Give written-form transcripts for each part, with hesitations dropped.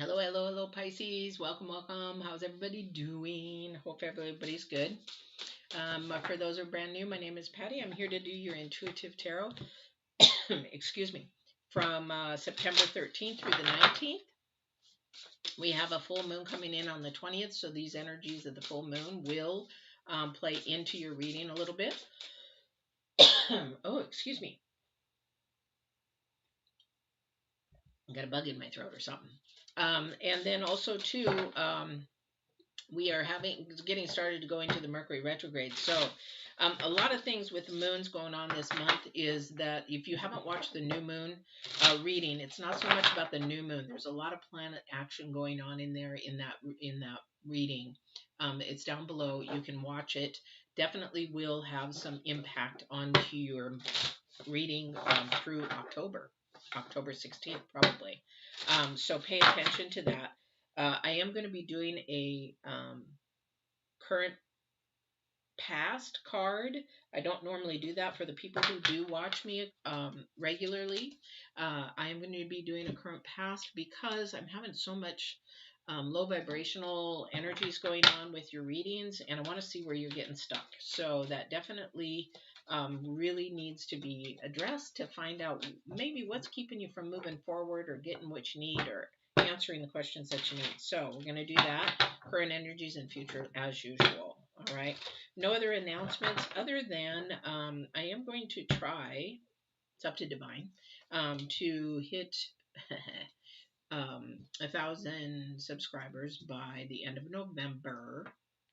Hello, hello, hello, Pisces. Welcome, welcome. How's everybody doing? Hope everybody's good. For those who are brand new, my name is Patti. I'm here to do your intuitive tarot. Excuse me. From September 13th through the 19th. We have a full moon coming in on the 20th, so these energies of the full moon will play into your reading a little bit. Oh, excuse me. I got a bug in my throat or something. And then also, too, we are getting started to go into the Mercury Retrograde. So a lot of things with the moons going on this month is that if you haven't watched the new moon reading, it's not so much about the new moon. There's a lot of planet action going on in there in that reading. It's down below. You can watch it. Definitely will have some impact onto your reading through October 16th probably. So pay attention to that. I am going to be doing a current past card. I don't normally do that for the people who do watch me regularly. I am going to be doing a current past because I'm having so much low vibrational energies going on with your readings, and I want to see where you're getting stuck. So that definitely really needs to be addressed to find out maybe what's keeping you from moving forward or getting what you need or answering the questions that you need. So we're going to do that, current energies and future as usual. All right. No other announcements other than I am going to try, it's up to Divine, to hit 1,000 subscribers by the end of November.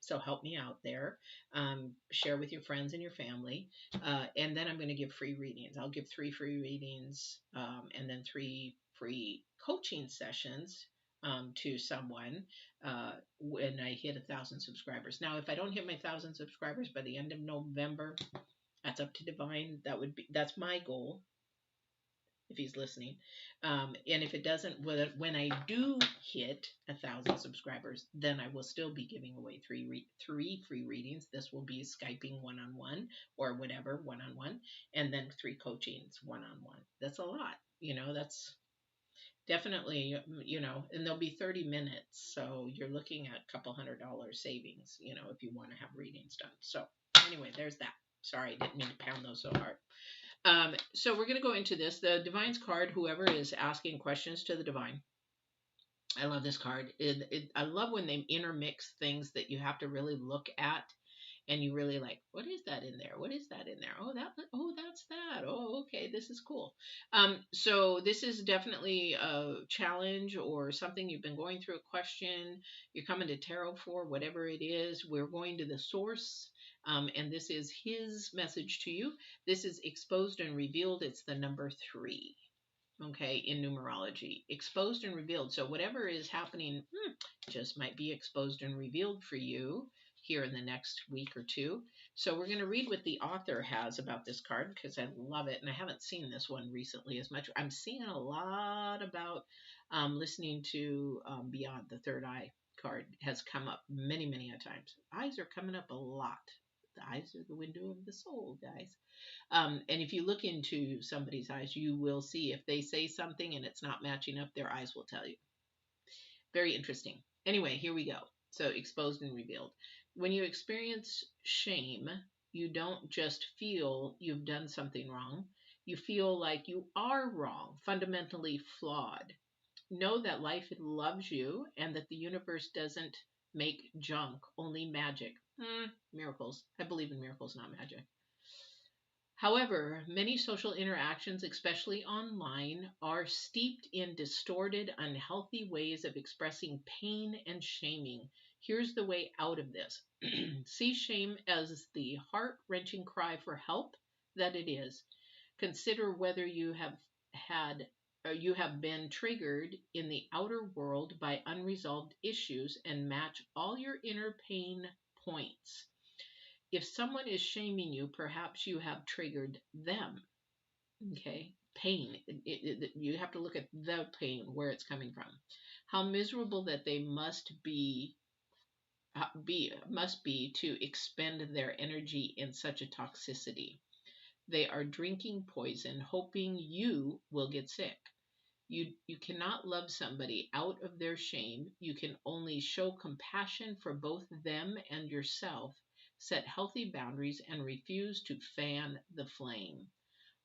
So help me out there. Share with your friends and your family. And then I'm going to give free readings. I'll give 3 free readings and then 3 free coaching sessions to someone when I hit 1,000 subscribers. Now, if I don't hit my 1,000 subscribers by the end of November, that's up to Divine. That's my goal, if he's listening. And if it doesn't, when I do hit 1,000 subscribers, then I will still be giving away three free readings. This will be Skyping one-on-one or whatever one-on-one, and then 3 coachings one-on-one. That's a lot, that's definitely, and they'll be 30 minutes. So you're looking at a couple $100 savings, if you want to have readings done. So anyway, there's that. Sorry, I didn't mean to pound those so hard. So we're going to go into this. The Divine's card, whoever is asking questions to the Divine. I love this card. I love when they intermix things that you have to really look at and you really like, what is that in there? What is that in there? Oh, that's that. Oh, okay. This is cool. So this is definitely a challenge or something you've been going through, a question you're coming to tarot for, whatever it is. We're going to the source. And this is his message to you. This is exposed and revealed. It's the number 3, okay, in numerology. Exposed and revealed. So whatever is happening just might be exposed and revealed for you here in the next week or 2. So we're going to read what the author has about this card because I love it. And I haven't seen this one recently as much. I'm seeing a lot about listening to Beyond the Third Eye card has come up many, many a times. Eyes are coming up a lot. The eyes are the window of the soul, guys. And if you look into somebody's eyes, you will see if they say something and it's not matching up, their eyes will tell you. Very interesting. Anyway, here we go. So exposed and revealed. When you experience shame, you don't just feel you've done something wrong. You feel like you are wrong, fundamentally flawed. Know that life loves you and that the universe doesn't make junk, only magic. Miracles. I believe in miracles, not magic. However, many social interactions, especially online, are steeped in distorted, unhealthy ways of expressing pain and shaming. Here's the way out of this. See shame as the heart-wrenching cry for help that it is. Consider whether you have been triggered in the outer world by unresolved issues and match all your inner pain points. If someone is shaming you, perhaps you have triggered them. Okay? Pain. You have to look at the pain, where it's coming from. How miserable that they must be to expend their energy in such a toxicity. They are drinking poison, hoping you will get sick. You cannot love somebody out of their shame. You can only show compassion for both them and yourself, set healthy boundaries, and refuse to fan the flame.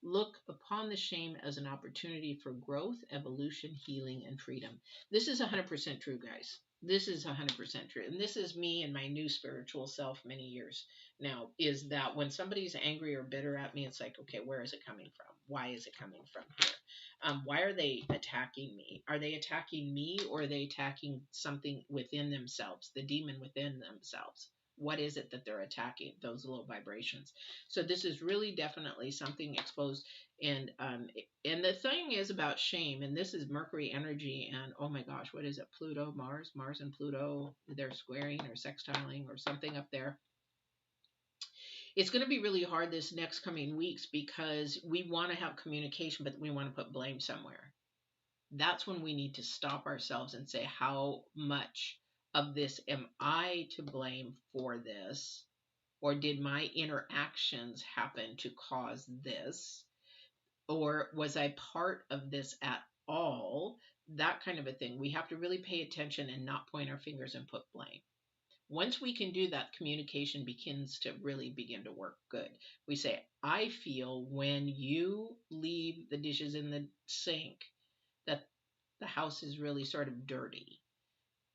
Look upon the shame as an opportunity for growth, evolution, healing, and freedom. This is 100% true, guys. This is 100% true. And this is me and my new spiritual self many years now, is that when somebody's angry or bitter at me, it's like, okay, where is it coming from? Why is it coming from here? Why are they attacking me? Are they attacking me, or are they attacking something within themselves, the demon within themselves? What is it that they're attacking? Those low vibrations. So this is really definitely something exposed. And the thing is about shame, and this is Mercury energy, and oh my gosh, what is it? Pluto, Mars and Pluto, they're squaring or sextiling or something up there. It's going to be really hard this next coming weeks because we want to have communication, but we want to put blame somewhere. That's when we need to stop ourselves and say, how much of this am I to blame for this? Or did my interactions happen to cause this? Or was I part of this at all? That kind of a thing. We have to really pay attention and not point our fingers and put blame. Once we can do that, communication begins to really begin to work good. We say, I feel when you leave the dishes in the sink that the house is really sort of dirty.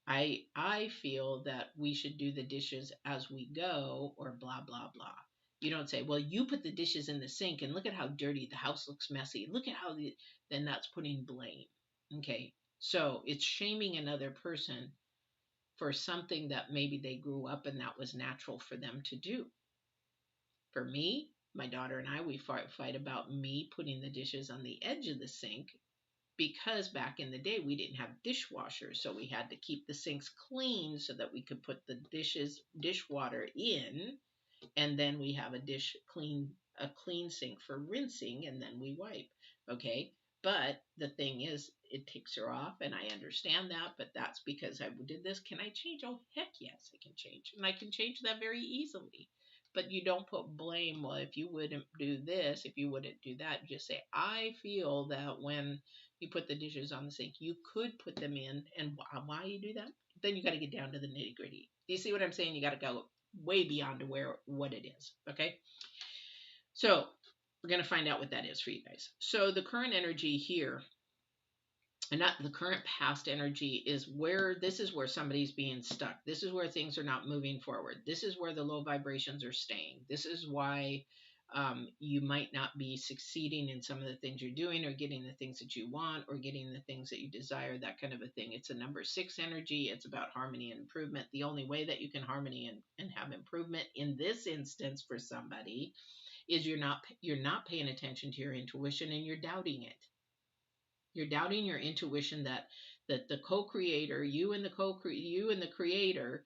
I feel that we should do the dishes as we go, or blah blah blah. You don't say, well, you put the dishes in the sink and look at how dirty the house looks, messy. Look at how then that's putting blame. Okay, so it's shaming another person for something that maybe they grew up and that was natural for them to do. For me, my daughter and I, we fight about me putting the dishes on the edge of the sink, because back in the day we didn't have dishwashers, so we had to keep the sinks clean so that we could put the dishwater in, and then we have a clean sink for rinsing, and then we wipe. Okay, but the thing is, it takes her off, and I understand that, but that's because I did this. Can I change? Oh heck yes, I can change, and I can change that very easily. But you don't put blame. Well, if you wouldn't do this, if you wouldn't do that, just say, I feel that when you put the dishes on the sink, you could put them in, and why you do that? Then you got to get down to the nitty gritty. Do you see what I'm saying? You got to go way beyond to what it is. Okay, so we're going to find out what that is for you guys. So the current energy here, and not the current past energy, is where this is where somebody's being stuck. This is where things are not moving forward. This is where the low vibrations are staying. This is why you might not be succeeding in some of the things you're doing, or getting the things that you want, or getting the things that you desire, that kind of a thing. It's a number 6 energy. It's about harmony and improvement. The only way that you can harmony and have improvement in this instance for somebody is you're not paying attention to your intuition, and you're doubting it. You're doubting your intuition that the co-creator, you and the creator,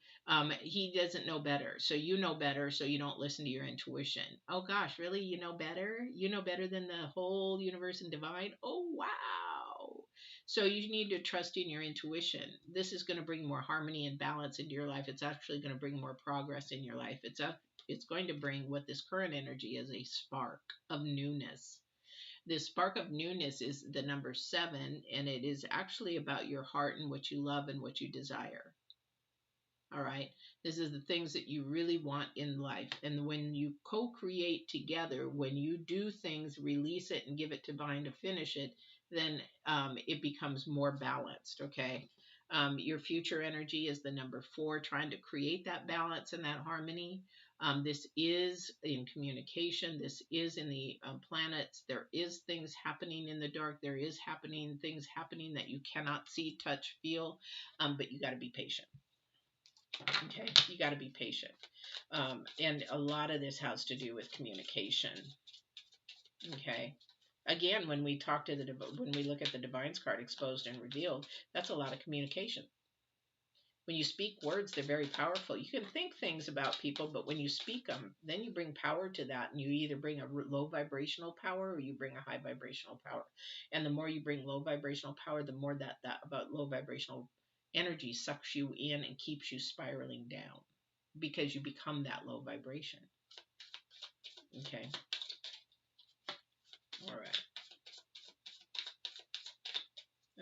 he doesn't know better. So you know better, so you don't listen to your intuition. Oh gosh, really? You know better? You know better than the whole universe and divine? Oh wow. So you need to trust in your intuition. This is going to bring more harmony and balance into your life. It's actually going to bring more progress in your life. It's going to bring what this current energy is, a spark of newness. This spark of newness is the number 7, and it is actually about your heart and what you love and what you desire. All right. This is the things that you really want in life. And when you co-create together, when you do things, release it and give it to divine to finish it, then it becomes more balanced. Okay. Your future energy is the number 4, trying to create that balance and that harmony. This is in communication. This is in the planets. There is things happening in the dark. There is things happening that you cannot see, touch, feel, but you got to be patient. Okay, you got to be patient. And a lot of this has to do with communication. Okay. Again, when we look at the Divine's card, exposed and revealed, that's a lot of communication. When you speak words, they're very powerful. You can think things about people, but when you speak them, then you bring power to that, and you either bring a low vibrational power or you bring a high vibrational power. And the more you bring low vibrational power, the more that about low vibrational energy sucks you in and keeps you spiraling down, because you become that low vibration. Okay. All right.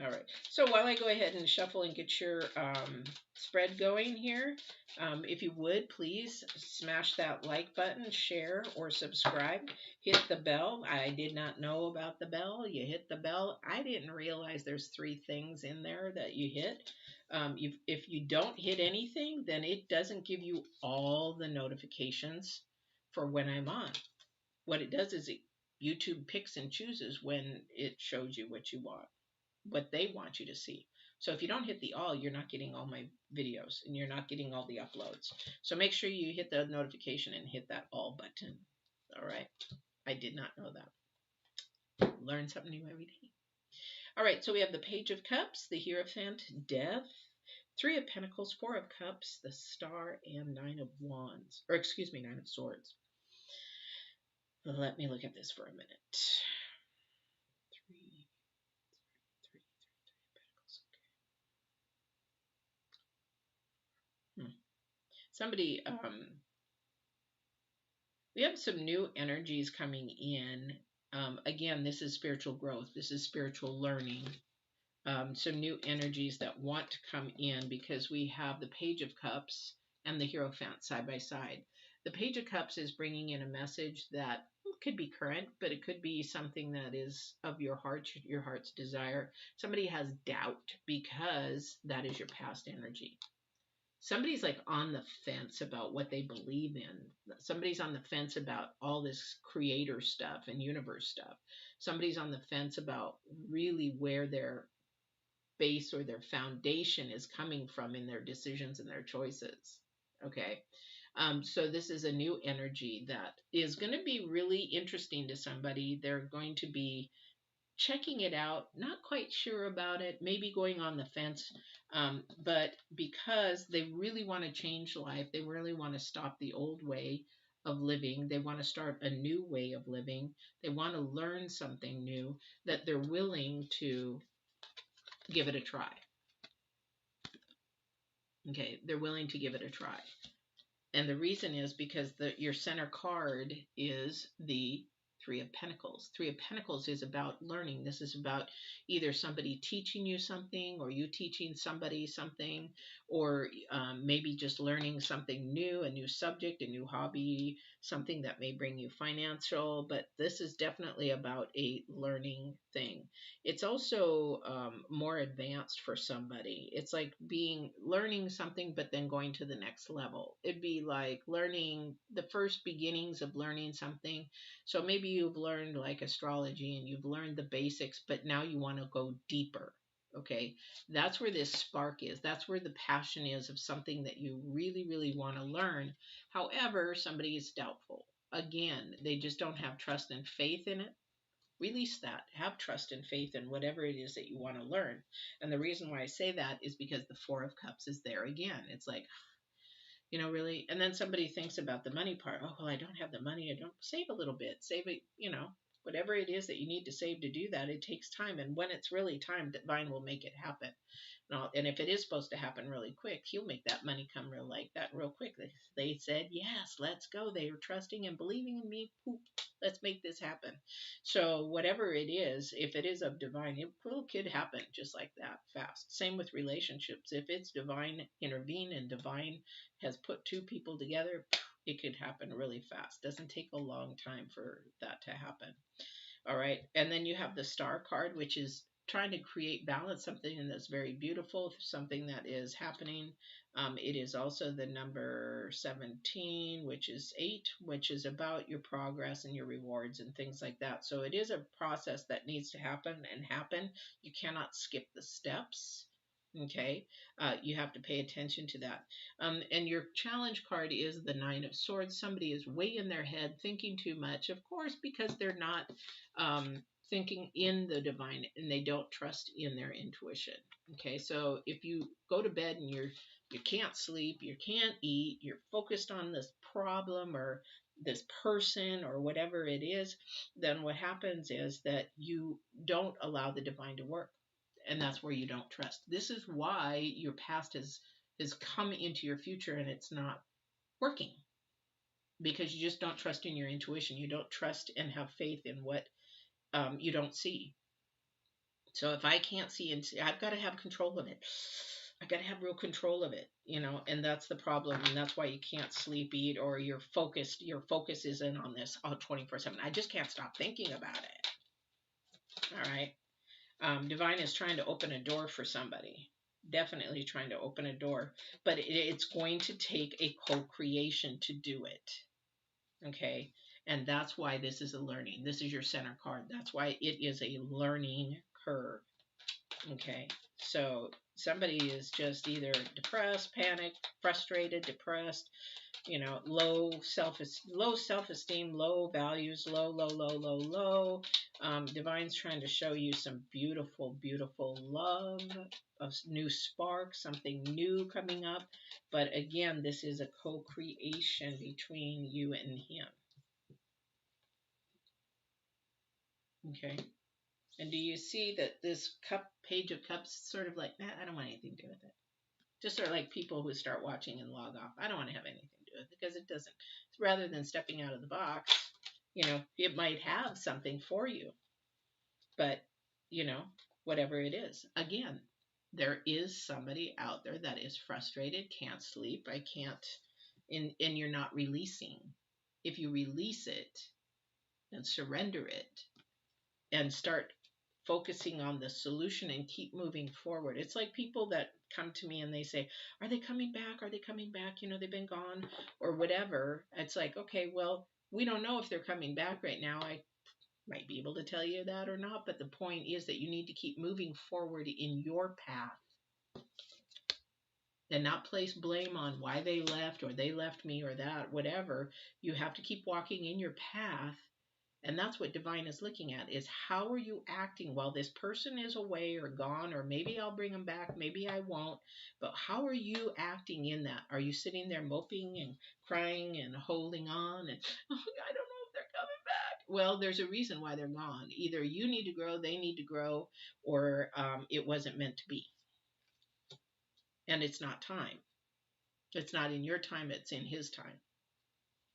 All right. So while I go ahead and shuffle and get your spread going here, if you would please smash that like button, share, or subscribe. Hit the bell. I did not know about the bell. You hit the bell. I didn't realize there's 3 things in there that you hit. If you don't hit anything, then it doesn't give you all the notifications for when I'm on. What it does is YouTube picks and chooses when it shows you what they want you to see. So if you don't hit the all, you're not getting all my videos and you're not getting all the uploads. So make sure you hit the notification and hit that all button. All right. I did not know that. Learn something new every day. All right. So we have the Page of Cups, the Hierophant, Death, 3 of Pentacles, 4 of Cups, the Star, and 9 of Wands. Or excuse me, 9 of Swords. Let me look at this for a minute. 3, 3, 3 Pentacles. Somebody, we have some new energies coming in. Again, this is spiritual growth. This is spiritual learning. Some new energies that want to come in because we have the Page of Cups and the Hierophant side by side. The Page of Cups is bringing in a message that could be current, but it could be something that is of your heart's desire. Somebody has doubt because that is your past energy. Somebody's like on the fence about what they believe in. Somebody's on the fence about all this creator stuff and universe stuff. Somebody's on the fence about really where their base or their foundation is coming from in their decisions and their choices. Okay. So this is a new energy that is going to be really interesting to somebody. They're going to be checking it out, not quite sure about it, maybe going on the fence, but because they really want to change life, they really want to stop the old way of living, they want to start a new way of living, they want to learn something new, that they're willing to give it a try. Okay, they're willing to give it a try. And the reason is because your center card is the 3 of Pentacles. 3 of Pentacles is about learning. This is about either somebody teaching you something or you teaching somebody something, or maybe just learning something new, a new subject, a new hobby, something that may bring you financial. But this is definitely about a learning thing. It's also more advanced for somebody. It's like learning something, but then going to the next level. It'd be like learning the first beginnings of learning something. So maybe you've learned like astrology and you've learned the basics, but now you want to go deeper. Okay, that's where this spark is. That's where the passion is of something that you really, really want to learn. However, somebody is doubtful. Again, they just don't have trust and faith in it. Release that. Have trust and faith in whatever it is that you want to learn. And the reason why I say that is because the 4 of Cups is there again. It's like, really. And then somebody thinks about the money part. Oh, well, I don't have the money. I don't save a little bit. Save it, whatever it is that you need to save to do that. It takes time. And when it's really time, Divine will make it happen. And if it is supposed to happen really quick, he'll make that money come real quick. They said, yes, let's go. They are trusting and believing in me. Poop, let's make this happen. So whatever it is, if it is of Divine, it could happen just like that, fast. Same with relationships. If it's Divine intervene and Divine has put 2 people together, it could happen really fast. Doesn't take a long time for that to happen. All right. And then you have the Star card, which is trying to create balance, something that's very beautiful, something that is happening. It is also the number 17, which is 8, which is about your progress and your rewards and things like that. So it is a process that needs to happen. You cannot skip the steps. Okay, you have to pay attention to that. And your challenge card is the 9 of Swords. Somebody is way in their head, thinking too much, of course, because they're not thinking in the Divine and they don't trust in their intuition. Okay, so if you go to bed and you can't sleep, you can't eat, you're focused on this problem or this person or whatever it is, then what happens is that you don't allow the Divine to work. And that's where you don't trust. This is why your past has come into your future and it's not working, because you just don't trust in your intuition. You don't trust and have faith in what you don't see. So if I can't see into, I've got to have control of it. I got to have real control of it, and that's the problem. And that's why you can't sleep, eat, or your focus isn't on this 24/7. I just can't stop thinking about it. All right. Divine is trying to open a door for somebody. Definitely trying to open a door, but it's going to take a co-creation to do it. Okay. And that's why this is a learning. This is your center card. That's why it is a learning curve. Okay. So somebody is just either depressed, panicked, frustrated, depressed, low self-esteem, low values, low. Divine's trying to show you some beautiful, beautiful love, a new spark, something new coming up. But again, this is a co-creation between you and him. Okay. And do you see that this page of cups sort of like, I don't want anything to do with it. Just sort of like people who start watching and log off. I don't want to have anything to do with it because it doesn't. Rather than stepping out of the box, it might have something for you. But, whatever it is, again, there is somebody out there that is frustrated, can't sleep, I can't, and you're not releasing. If you release it and surrender it and start focusing on the solution and keep moving forward. It's like people that come to me and they say, are they coming back? Are they coming back? They've been gone or whatever. It's like, okay, well, we don't know if they're coming back right now. I might be able to tell you that or not, but the point is that you need to keep moving forward in your path and not place blame on why they left or they left me or that, whatever. You have to keep walking in your path. And that's what Divine is looking at, is how are you acting while this person is away or gone, or maybe I'll bring them back, maybe I won't. But how are you acting in that? Are you sitting there moping and crying and holding on and, oh, I don't know if they're coming back? Well, there's a reason why they're gone. Either you need to grow, they need to grow, or it wasn't meant to be. And it's not time. It's not in your time, it's in his time.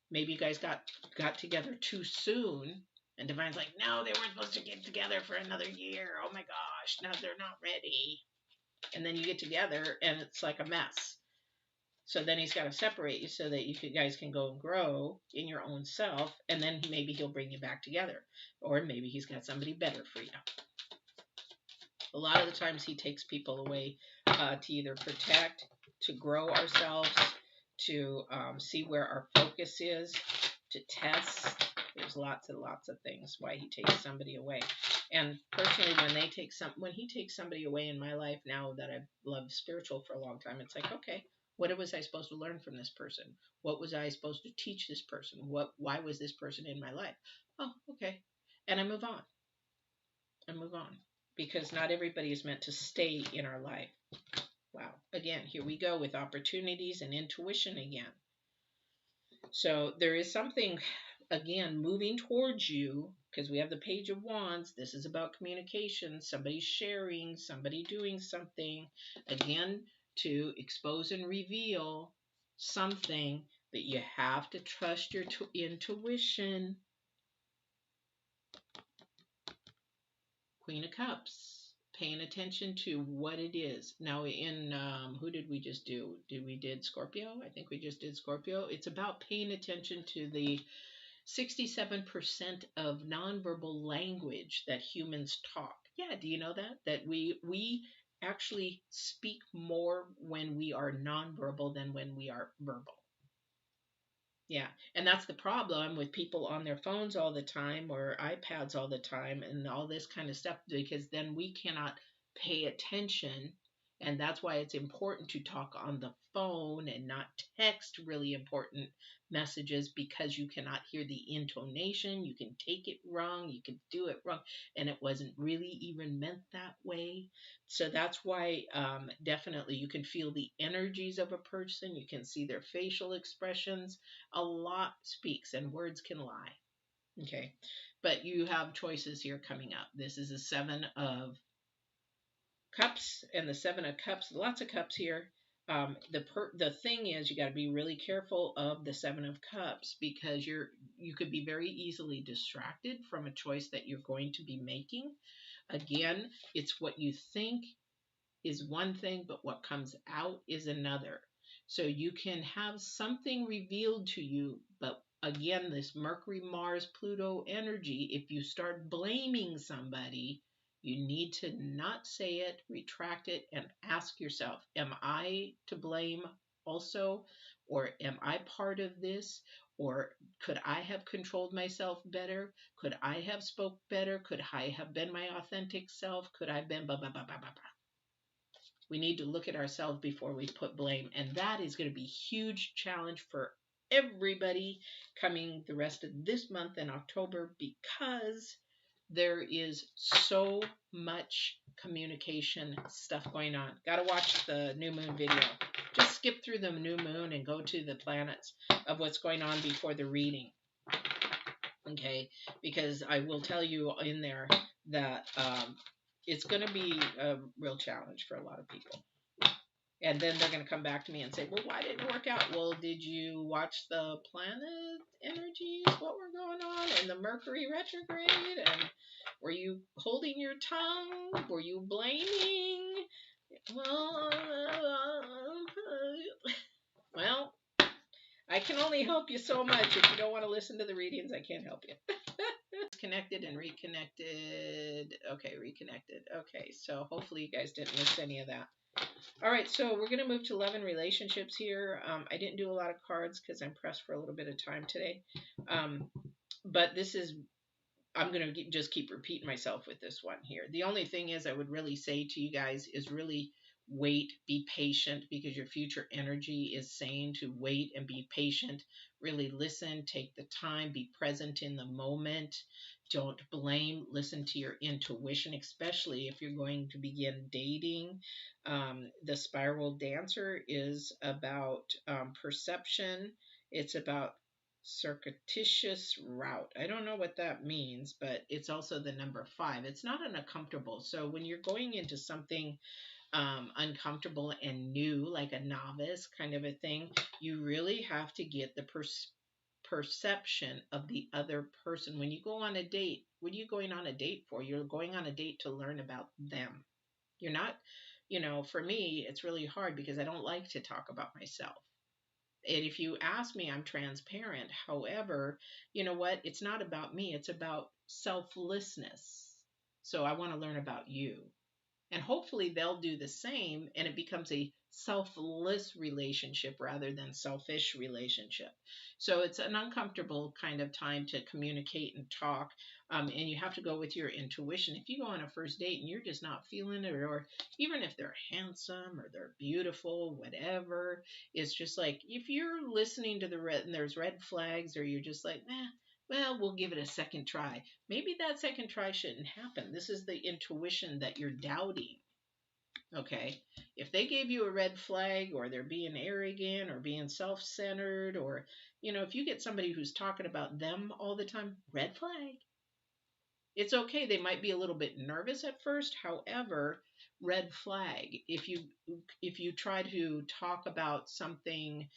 Maybe you guys got together too soon. And Divine's like, no, they weren't supposed to get together for another year. Oh my gosh, no, they're not ready. And then you get together and it's like a mess. So then he's got to separate you so that you guys can go and grow in your own self. And then maybe he'll bring you back together. Or maybe he's got somebody better for you. A lot of the times he takes people away to either protect, to grow ourselves, to see where our focus is, to test. There's lots and lots of things why he takes somebody away. And personally, when he takes somebody away in my life now that I've loved spiritual for a long time, it's like, okay, what was I supposed to learn from this person? What was I supposed to teach this person? Why was this person in my life? Oh, okay. And I move on. Because not everybody is meant to stay in our life. Wow. Again, here we go with opportunities and intuition again. So there is something, again, moving towards you, because we have the Page of Wands. This is about communication, somebody sharing, somebody doing something, again, to expose and reveal something that you have to trust your intuition. Queen of Cups. Paying attention to what it is. Now in, who did we just do? We did Scorpio? I think we just did Scorpio. It's about paying attention to the 67% of nonverbal language that humans talk. Yeah, do you know that? That we actually speak more when we are nonverbal than when we are verbal. Yeah, and that's the problem with people on their phones all the time or iPads all the time and all this kind of stuff, because then we cannot pay attention. And that's why it's important to talk on the phone and not text really important messages, because you cannot hear the intonation. You can take it wrong. You can do it wrong. And it wasn't really even meant that way. So that's why definitely you can feel the energies of a person. You can see their facial expressions. A lot speaks and words can lie. Okay. But you have choices here coming up. This is a 7 of Cups and the 7 of Cups. Lots of cups here. The thing is, you got to be really careful of the 7 of Cups, because you could be very easily distracted from a choice that you're going to be making. Again, it's what you think is one thing, but what comes out is another. So you can have something revealed to you, but again, this Mercury, Mars, Pluto energy, if you start blaming somebody, you need to not say it, retract it, and ask yourself, am I to blame also? Or am I part of this? Or could I have controlled myself better? Could I have spoke better? Could I have been my authentic self? Could I have been blah, blah, blah, blah, blah, blah. We need to look at ourselves before we put blame. And that is going to be a huge challenge for everybody coming the rest of this month in October, because there is so much communication stuff going on. Got to watch the new moon video. Just skip through the new moon and go to the planets of what's going on before the reading. Okay, because I will tell you in there that it's going to be a real challenge for a lot of people. And then they're going to come back to me and say, well, why didn't it work out? Well, did you watch the planet energies, what were going on, and the Mercury retrograde? And were you holding your tongue? Were you blaming? Well, I can only help you so much. If you don't want to listen to the readings, I can't help you. Connected and reconnected. Okay, reconnected. Okay, so hopefully you guys didn't miss any of that. All right, so we're going to move to love and relationships here. I didn't do a lot of cards because I'm pressed for a little bit of time today. But this is, I'm going to just keep repeating myself with this one here. The only thing is I would really say to you guys is really wait, be patient, because your future energy is saying to wait and be patient. Really listen, take the time, be present in the moment. Don't blame, listen to your intuition, especially if you're going to begin dating. The spiral dancer is about perception. It's about circuitous route. I don't know what that means, but it's also the number 5. It's not an uncomfortable. So when you're going into something uncomfortable and new, like a novice kind of a thing, you really have to get the perception of the other person. When you go on a date, what are you going on a date for? You're going on a date to learn about them. You're not, for me, it's really hard because I don't like to talk about myself. And if you ask me, I'm transparent. However, you know what? It's not about me. It's about selflessness. So I want to learn about you. And hopefully they'll do the same, and it becomes a selfless relationship rather than selfish relationship. So it's an uncomfortable kind of time to communicate and talk. And you have to go with your intuition. If you go on a first date and you're just not feeling it, or even if they're handsome or they're beautiful, whatever, it's just like if you're listening to the red and there's red flags, or you're just like, well, we'll give it a second try. Maybe that second try shouldn't happen. This is the intuition that you're doubting. Okay. If they gave you a red flag, or they're being arrogant or being self-centered, or, if you get somebody who's talking about them all the time, red flag. It's okay. They might be a little bit nervous at first. However, red flag. If you try to talk about something,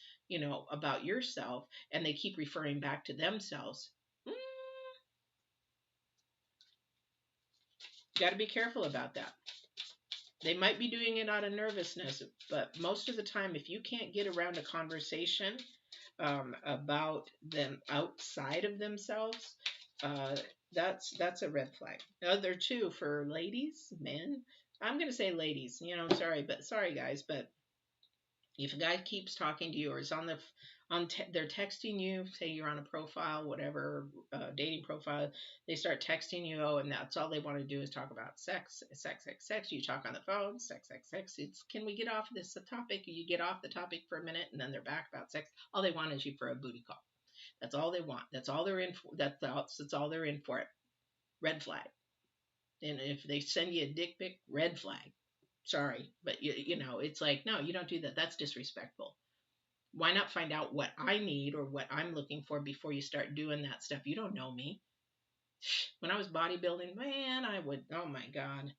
about yourself, and they keep referring back to themselves, got to be careful about that. They might be doing it out of nervousness, but most of the time, if you can't get around a conversation about them outside of themselves, that's a red flag. The other two for ladies, men. I'm going to say ladies. Sorry guys, but if a guy keeps talking to you, or is they're texting you, say you're on a profile, whatever, dating profile, they start texting you, and that's all they want to do is talk about sex. You talk on the phone, sex. Can we get off this topic? You get off the topic for a minute, and then they're back about sex. All they want is you for a booty call. That's all they want. That's all they're in for. That's all they're in for. It. Red flag. And if they send you a dick pic, red flag. Sorry, but it's like, no, you don't do that. That's disrespectful. Why not find out what I need or what I'm looking for before you start doing that stuff? You don't know me. When I was bodybuilding, man, oh my God.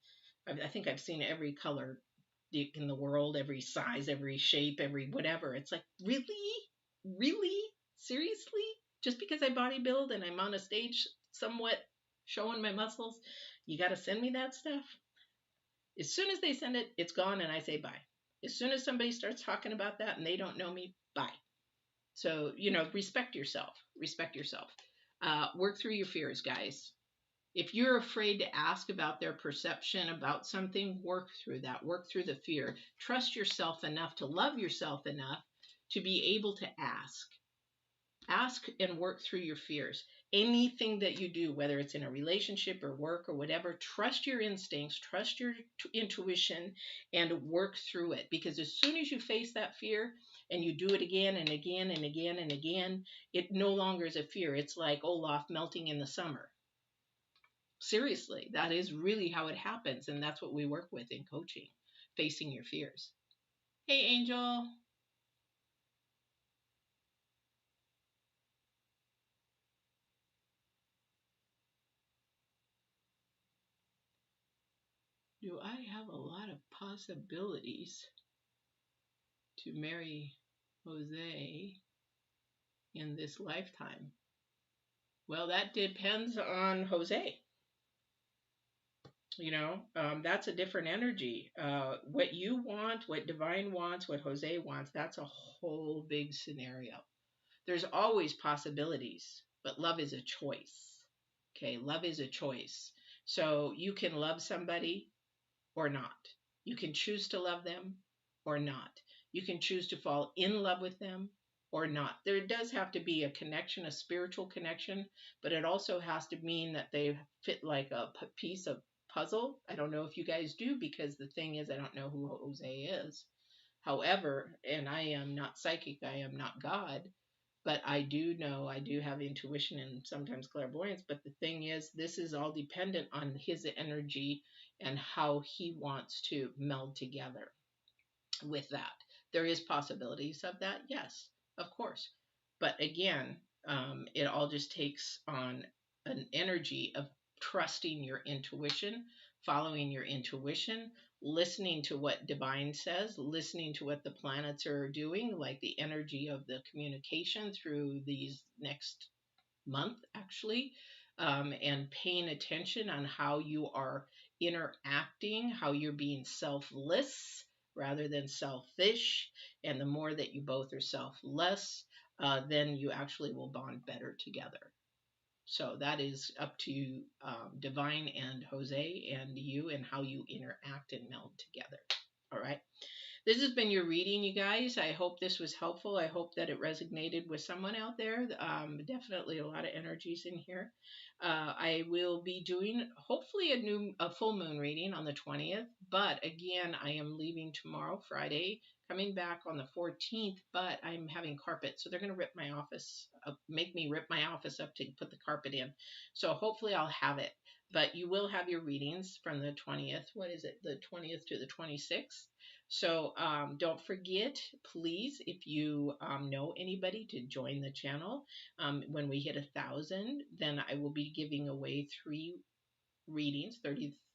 I think I've seen every color dick in the world, every size, every shape, every whatever. It's like, really? Really? Seriously? Just because I bodybuild and I'm on a stage somewhat showing my muscles, You got to send me that stuff. As soon as they send it, it's gone, and I say bye. As soon as somebody starts talking about that and they don't know me, bye. So, respect yourself. Respect yourself. Work through your fears, guys. If you're afraid to ask about their perception about something, work through that. Work through the fear. Trust yourself enough to love yourself enough to be able to ask. Ask and work through your fears. Anything that you do, whether it's in a relationship or work or whatever, trust your instincts, trust your intuition, and work through it. Because as soon as you face that fear and you do it again and again and again and again, it no longer is a fear. It's like Olaf melting in the summer. Seriously, that is really how it happens. And that's what we work with in coaching, facing your fears. Hey, Angel. Do I have a lot of possibilities to marry Jose in this lifetime? Well, that depends on Jose. That's a different energy. What you want, what Divine wants, what Jose wants, that's a whole big scenario. There's always possibilities, but love is a choice. Okay, love is a choice. So you can love somebody or not. You can choose to love them or not. You can choose to fall in love with them or not. There does have to be a connection, a spiritual connection, but it also has to mean that they fit like a piece of puzzle. I don't know if you guys do, because the thing is, I don't know who Jose is. However, and I am not psychic, I am not God, but I do know, I do have intuition and sometimes clairvoyance. But the thing is, this is all dependent on his energy and how he wants to meld together with that. There is possibilities of that, yes, of course. But again, it all just takes on an energy of trusting your intuition, following your intuition, listening to what divine says, listening to what the planets are doing, like the energy of the communication through these next month, actually, and paying attention on how you are interacting, how you're being selfless rather than selfish. And the more that you both are selfless, then you actually will bond better together. So that is up to Divine and Jose and you, and how you interact and meld together. All right. This has been your reading, you guys. I hope this was helpful. I hope that it resonated with someone out there. Definitely a lot of energies in here. I will be doing hopefully a full moon reading on the 20th. But again, I am leaving tomorrow, Friday, coming back on the 14th. But I'm having carpet, so they're going to rip my office up, make me rip my office up to put the carpet in. So hopefully I'll have it. But you will have your readings from the 20th. What is it? The 20th to the 26th. So don't forget, please, if you know anybody, to join the channel. When we hit 1,000, then I will be giving away 3 readings,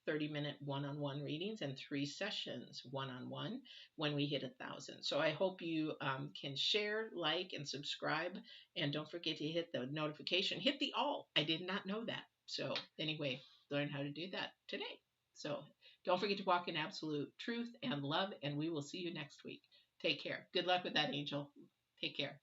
30-minute one-on-one readings, and 3 sessions one-on-one when we hit 1,000. So I hope you can share, like, and subscribe. And don't forget to hit the notification. Hit the all. I did not know that. So anyway, learn how to do that today. So don't forget to walk in absolute truth and love, and we will see you next week. Take care. Good luck with that, Angel. Take care.